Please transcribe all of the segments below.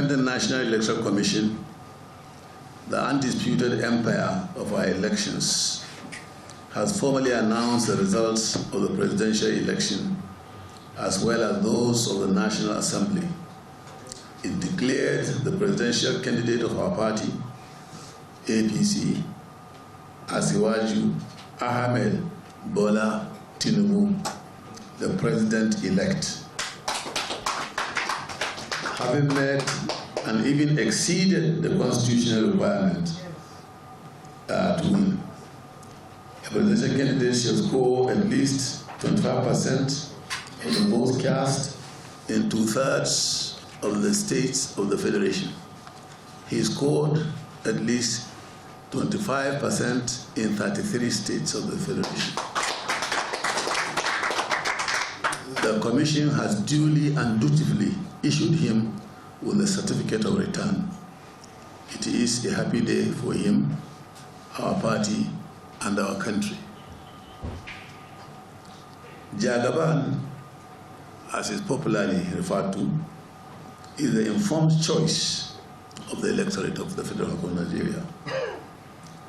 Independent National Electoral Commission, the undisputed empire of our elections, has formally announced the results of the presidential election as well as those of the National Assembly. It declared the presidential candidate of our party, APC, Asiwaju Ahmed Bola Tinubu, the president-elect, having met and even exceeded the constitutional requirement to win. A presidential candidate shall score at least 25% of the votes cast in 2/3 of the states of the Federation. He scored at least 25% in 33 states of the Federation. The Commission has duly and dutifully issued him with a certificate of return. It is a happy day for him, our party, and our country. Jagaban, as is popularly referred to, is the informed choice of the electorate of the Federal Republic of Nigeria.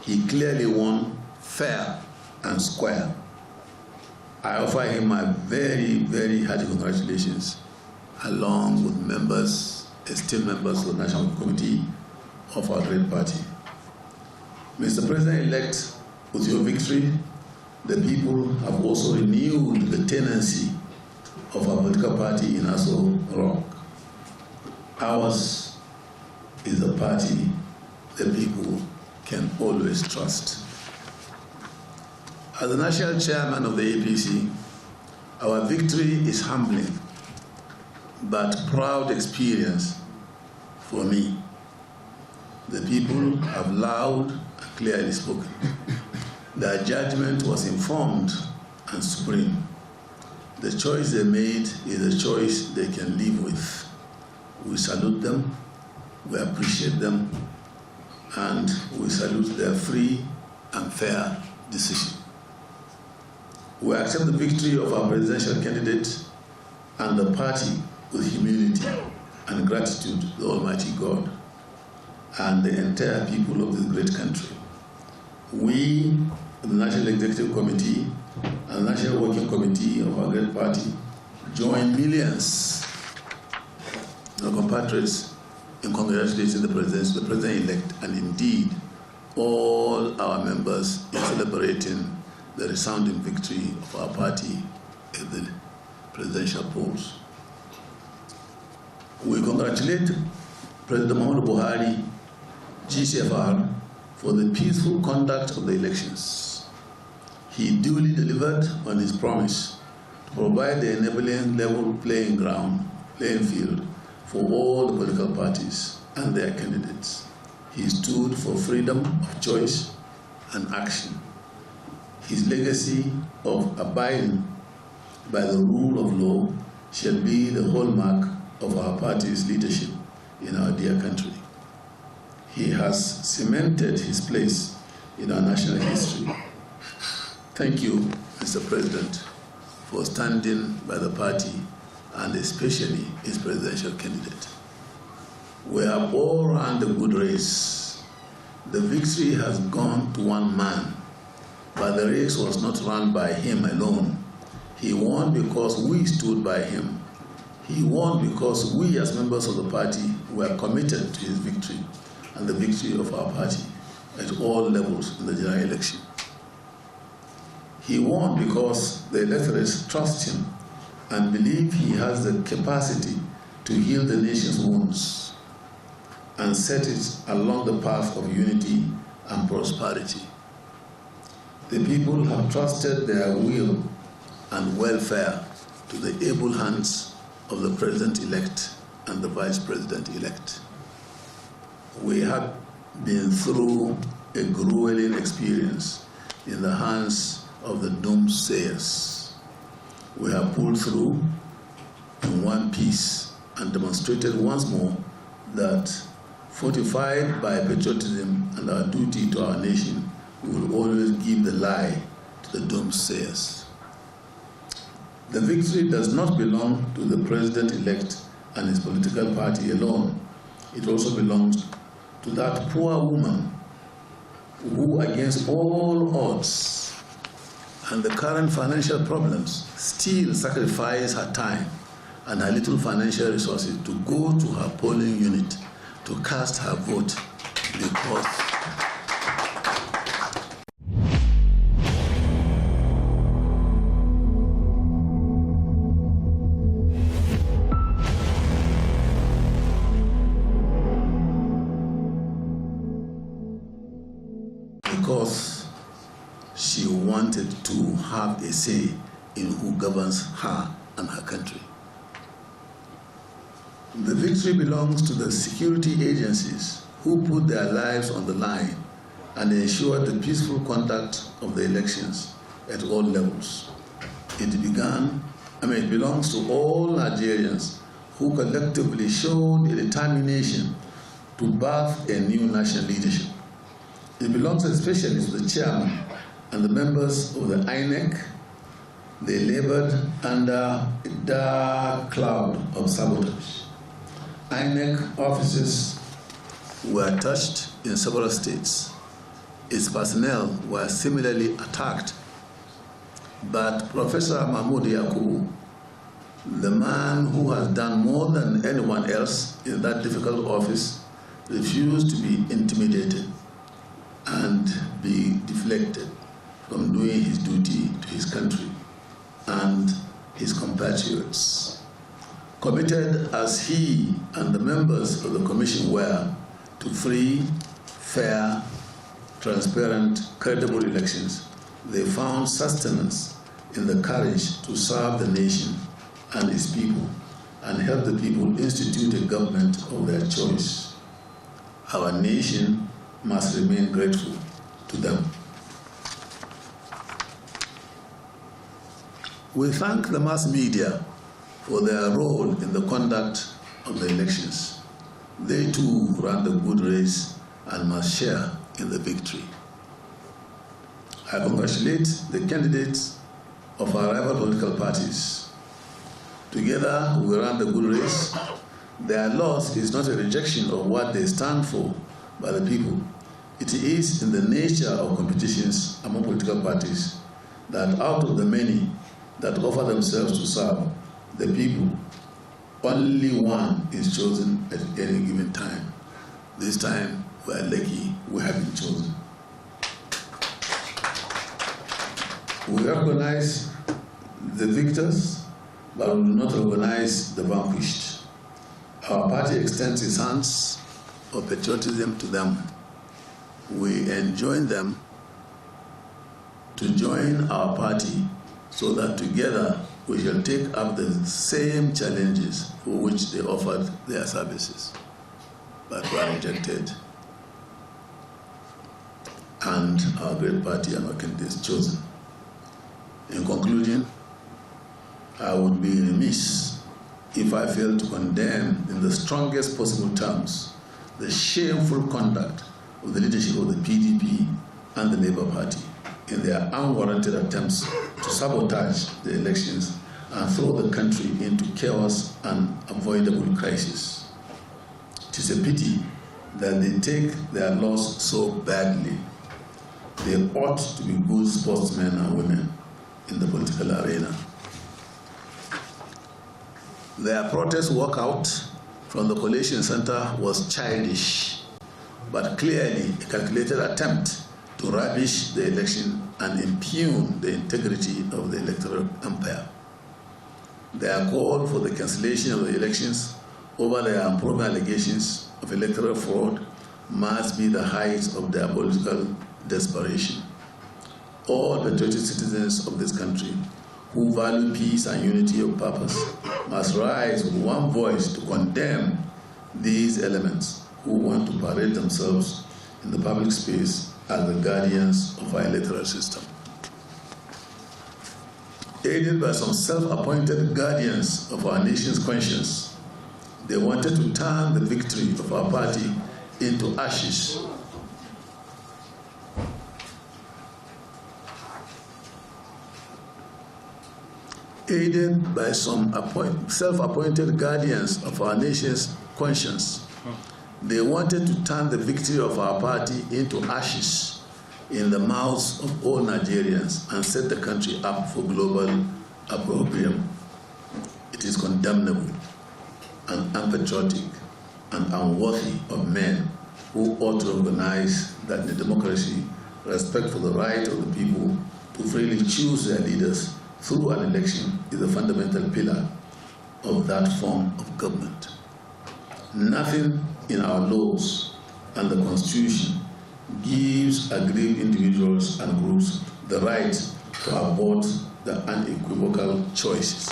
He clearly won fair and square. I offer him my very, very hearty congratulations, along with members, esteemed members of the National Committee of our great party. Mr. President-elect, with your victory, the people have also renewed the tenancy of our political party in Aso Rock. Ours is a party the people can always trust. As the national chairman of the APC, our victory is humbling but proud experience for me. The people have loud and clearly spoken. Their judgment was informed and supreme. The choice they made is a choice they can live with. We salute them, we appreciate them, and we salute their free and fair decision. We accept the victory of our presidential candidate and the party with humility and gratitude to the Almighty God and the entire people of this great country. We, the National Executive Committee and National Working Committee of our great party, join millions of compatriots in congratulating the president-elect, and indeed all our members in celebrating the resounding victory of our party at the presidential polls. We congratulate President Muhammadu Buhari, GCFR, for the peaceful conduct of the elections. He duly delivered on his promise to provide the enabling level playing field for all the political parties and their candidates. He stood for freedom of choice and action. His legacy of abiding by the rule of law shall be the hallmark of our party's leadership in our dear country. He has cemented his place in our national history. Thank you, Mr. President, for standing by the party and especially its presidential candidate. We have all run the good race. The victory has gone to one man, but the race was not run by him alone. He won because we stood by him. He won because we as members of the party were committed to his victory and the victory of our party at all levels in the general election. He won because the electorate trust him and believe he has the capacity to heal the nation's wounds and set it along the path of unity and prosperity. The people have trusted their will and welfare to the able hands of the President-elect and the Vice President-elect. We have been through a grueling experience in the hands of the doomsayers. We have pulled through in one piece and demonstrated once more that, fortified by patriotism and our duty to our nation, we will always give the lie to the doomsayers. The victory does not belong to the President-elect and his political party alone, it also belongs to that poor woman who, against all odds and the current financial problems, still sacrifices her time and her little financial resources to go to her polling unit to cast her vote because she wanted to have a say in who governs her and her country. The victory belongs to the security agencies who put their lives on the line and ensured the peaceful conduct of the elections at all levels. It belongs to all Nigerians who collectively showed a determination to birth a new national leadership. It belongs especially to the chairman and the members of the INEC. They labored under a dark cloud of sabotage. INEC offices were touched in several states. Its personnel were similarly attacked. But Professor Mahmoud Yakubu, the man who has done more than anyone else in that difficult office, refused to be intimidated and be deflected from doing his duty to his country and his compatriots. Committed as he and the members of the commission were to free, fair, transparent, credible elections, they found sustenance in the courage to serve the nation and its people and help the people institute a government of their choice. Our nation must remain grateful to them. We thank the mass media for their role in the conduct of the elections. They too ran the good race and must share in the victory. I congratulate the candidates of our rival political parties. Together we ran the good race. Their loss is not a rejection of what they stand for by the people. It is in the nature of competitions among political parties that out of the many that offer themselves to serve the people, only one is chosen at any given time. This time, we are lucky we have been chosen. We recognize the victors, but we do not recognize the vanquished. Our party extends its hands of patriotism to them. We enjoin them to join our party so that together we shall take up the same challenges for which they offered their services, but were rejected. And our great party and our candidates chosen. In conclusion, I would be remiss if I failed to condemn in the strongest possible terms the shameful conduct of the leadership of the PDP and the Labour Party in their unwarranted attempts to sabotage the elections and throw the country into chaos and avoidable crisis. It is a pity that they take their loss so badly. They ought to be good sportsmen and women in the political arena. Their protest walkout from the collation center was childish, but clearly a calculated attempt to rubbish the election and impugn the integrity of the electoral empire. Their call for the cancellation of the elections over their unproven allegations of electoral fraud must be the height of their political desperation. All patriotic citizens of this country who value peace and unity of purpose must rise with one voice to condemn these elements who want to parade themselves in the public space as the guardians of our electoral system. Aided by some self-appointed guardians of our nation's conscience, they wanted to turn the victory of our party into ashes. Aided by some self-appointed guardians of our nation's conscience, They wanted to turn the victory of our party into ashes in the mouths of all Nigerians and set the country up for global opprobrium. It is condemnable and unpatriotic and unworthy of men who ought to recognize that in a democracy, respect for the right of the people to freely choose their leaders through an election is a fundamental pillar of that form of government. Nothing in our laws and the Constitution gives aggrieved individuals and groups the right to abort the unequivocal choices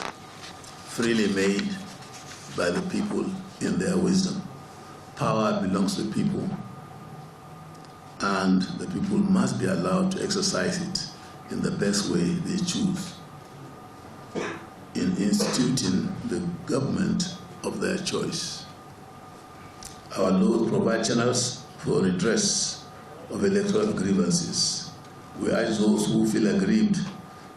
freely made by the people in their wisdom. Power belongs to the people, and the people must be allowed to exercise it in the best way they choose, in instituting the government of their choice. Our laws provide channels for redress of electoral grievances. We urge those who feel aggrieved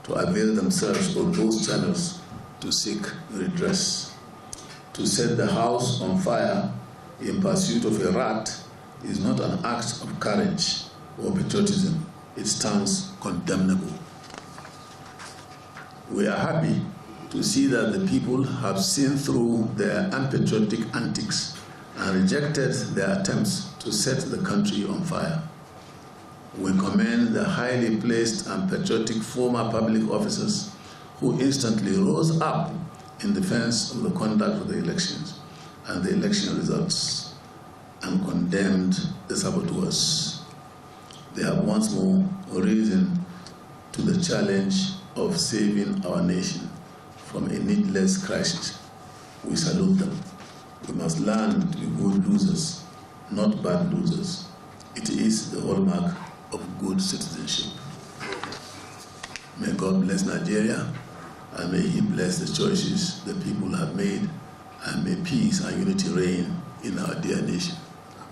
to avail themselves of those channels to seek redress. To set the house on fire in pursuit of a rat is not an act of courage or patriotism. It stands condemnable. We are happy to see that the people have seen through their unpatriotic antics and rejected their attempts to set the country on fire. We commend the highly placed and patriotic former public officers who instantly rose up in defense of the conduct of the elections and the election results and condemned the saboteurs. They have once more risen to the challenge of saving our nation from a needless crisis. We salute them. We must learn to be good losers, not bad losers. It is the hallmark of good citizenship. May God bless Nigeria, and may He bless the choices the people have made, and may peace and unity reign in our dear nation.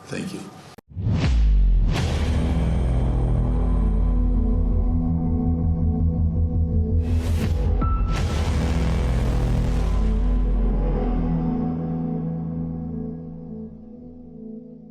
Thank you.